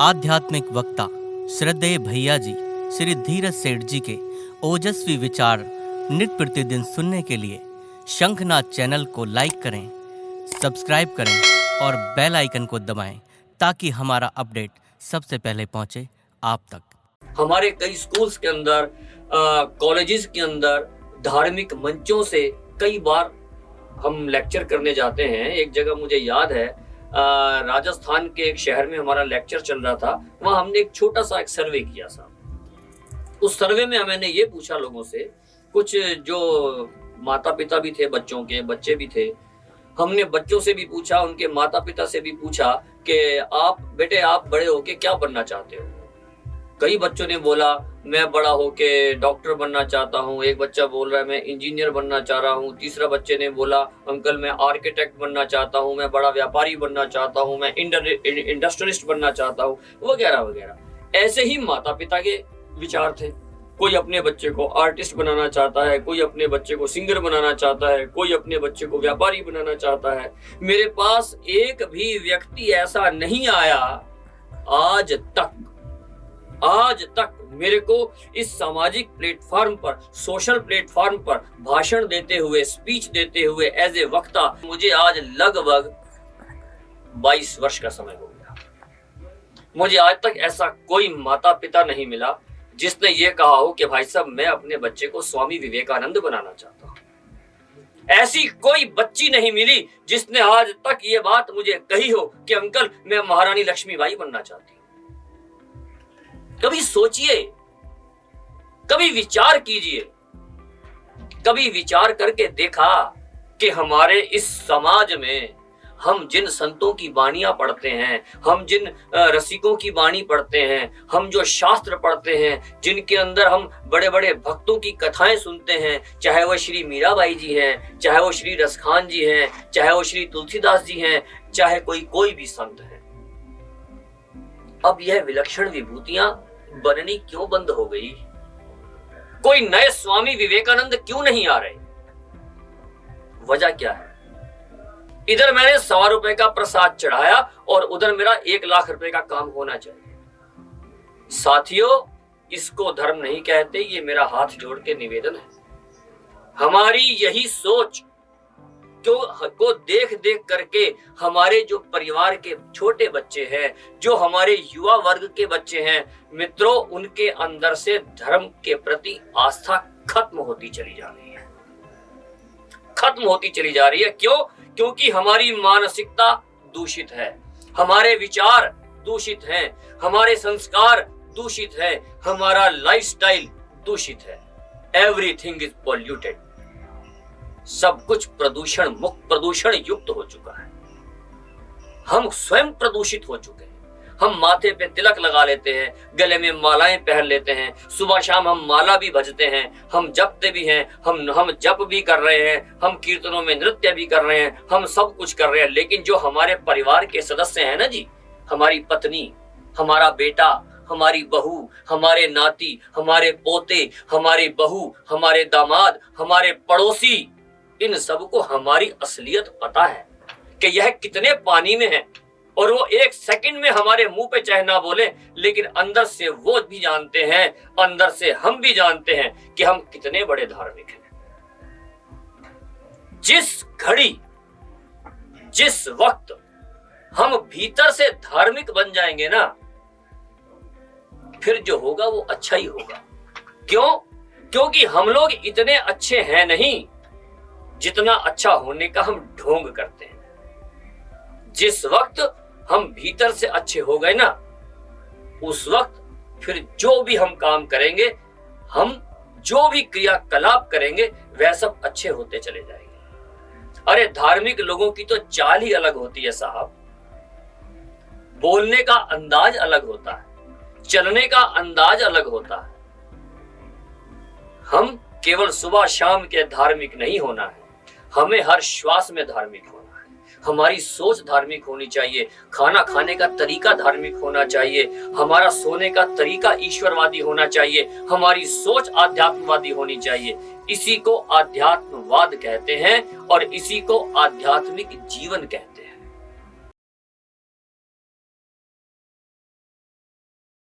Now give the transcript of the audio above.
आध्यात्मिक वक्ता श्रद्धेय भैया जी श्री धीरज सेठ जी के ओजस्वी विचार नित्य प्रतिदिन सुनने के लिए शंखनाद चैनल को लाइक करें, सब्सक्राइब करें और बेल आइकन को दबाएं ताकि हमारा अपडेट सबसे पहले पहुंचे आप तक। हमारे कई स्कूल्स के अंदर, कॉलेजेस के अंदर धार्मिक मंचों से कई बार हम लेक्चर करने जाते हैं। एक जगह मुझे याद है, राजस्थान के एक शहर में हमारा लेक्चर चल रहा था। वहाँ हमने एक छोटा सा एक सर्वे किया था। उस सर्वे में मैंने ये पूछा लोगों से, कुछ जो माता पिता भी थे, बच्चों के बच्चे भी थे। हमने बच्चों से भी पूछा, उनके माता पिता से भी पूछा कि आप बेटे आप बड़े होके क्या बनना चाहते हो। कई बच्चों ने बोला मैं बड़ा होके डॉक्टर बनना चाहता हूँ। एक बच्चा बोल रहा है मैं इंजीनियर बनना चाह रहा हूँ। तीसरा बच्चे ने बोला अंकल मैं आर्किटेक्ट बनना चाहता हूँ, मैं बड़ा व्यापारी बनना चाहता हूँ, मैं इंडस्ट्रियलिस्ट बनना चाहता हूँ, वगैरह वगैरह। ऐसे ही माता पिता के विचार थे। कोई अपने बच्चे को आर्टिस्ट बनाना चाहता है, कोई अपने बच्चे को सिंगर बनाना चाहता है, कोई अपने बच्चे को व्यापारी बनाना चाहता है। मेरे पास एक भी व्यक्ति ऐसा नहीं आया आज तक मेरे को इस सामाजिक प्लेटफॉर्म पर, सोशल प्लेटफॉर्म पर भाषण देते हुए, स्पीच देते हुए एज ए वक्ता, मुझे आज लगभग 22 वर्ष का समय हो गया। मुझे आज तक ऐसा कोई माता पिता नहीं मिला जिसने ये कहा हो कि भाई साहब मैं अपने बच्चे को स्वामी विवेकानंद बनाना चाहता हूं। ऐसी कोई बच्ची नहीं मिली जिसने आज तक ये बात मुझे कही हो कि अंकल मैं महारानी लक्ष्मीबाई बनना चाहती हूं। कभी सोचिए, कभी विचार कीजिए, कभी विचार करके देखा कि हमारे इस समाज में हम जिन संतों की वाणियां पढ़ते हैं, हम जिन रसिकों की वाणी पढ़ते हैं, हम जो शास्त्र पढ़ते हैं, जिनके अंदर हम बड़े बड़े भक्तों की कथाएं सुनते हैं, चाहे वो श्री मीराबाई जी हैं, चाहे वो श्री रसखान जी हैं, चाहे वो श्री तुलसीदास जी हैं, चाहे कोई भी संत है, अब यह विलक्षण विभूतियां बननी क्यों बंद हो गई? कोई नए स्वामी विवेकानंद क्यों नहीं आ रहे? वजह क्या है? इधर मैंने 100 रुपए का प्रसाद चढ़ाया और उधर मेरा 1 लाख रुपए का काम होना चाहिए। साथियों, इसको धर्म नहीं कहते, ये मेरा हाथ जोड़ के निवेदन है। हमारी यही सोच को देख देख करके हमारे जो परिवार के छोटे बच्चे हैं, जो हमारे युवा वर्ग के बच्चे हैं, मित्रों, उनके अंदर से धर्म के प्रति आस्था खत्म होती चली जा रही है। खत्म होती चली जा रही है। क्यों? क्योंकि हमारी मानसिकता दूषित है, हमारे विचार दूषित हैं, हमारे संस्कार दूषित हैं, हमारा लाइफस्टाइल दूषित है। Everything is polluted. सब कुछ प्रदूषण मुक्त, प्रदूषण युक्त हो चुका है। हम स्वयं प्रदूषित हो चुके हैं। हम माथे पे तिलक लगा लेते हैं, गले में मालाएं पहन लेते हैं, सुबह शाम हम माला भी भजते हैं, हम जपते भी हैं, हम जप भी कर रहे हैं, हम कीर्तनों में नृत्य भी कर रहे हैं, हम सब कुछ कर रहे हैं। लेकिन जो हमारे परिवार के सदस्य हैं ना जी, हमारी पत्नी, हमारा बेटा, हमारी बहू, हमारे नाती, हमारे पोते, हमारी बहू, हमारे दामाद, हमारे पड़ोसी, इन सबको हमारी असलियत पता है कि यह कितने पानी में है। और वो 1 सेकंड में हमारे मुंह पे चाहे ना बोले, लेकिन अंदर से वो भी जानते हैं, अंदर से हम भी जानते हैं कि हम कितने बड़े धार्मिक हैं। जिस घड़ी, जिस वक्त हम भीतर से धार्मिक बन जाएंगे ना, फिर जो होगा वो अच्छा ही होगा। क्यों? क्योंकि हम लोग इतने अच्छे हैं नहीं जितना अच्छा होने का हम ढोंग करते हैं। जिस वक्त हम भीतर से अच्छे हो गए ना, उस वक्त फिर जो भी हम काम करेंगे, हम जो भी क्रियाकलाप करेंगे, वह सब अच्छे होते चले जाएंगे। अरे धार्मिक लोगों की तो चाल ही अलग होती है साहब। बोलने का अंदाज अलग होता है, चलने का अंदाज अलग होता है। हम केवल सुबह शाम के धार्मिक नहीं होना है, हमें हर श्वास में धार्मिक होना है। हमारी सोच धार्मिक होनी चाहिए, खाना खाने का तरीका धार्मिक होना चाहिए, हमारा सोने का तरीका ईश्वरवादी होना चाहिए, हमारी सोच आध्यात्मवादी होनी चाहिए। इसी को आध्यात्मवाद कहते हैं और इसी को आध्यात्मिक जीवन कहते हैं।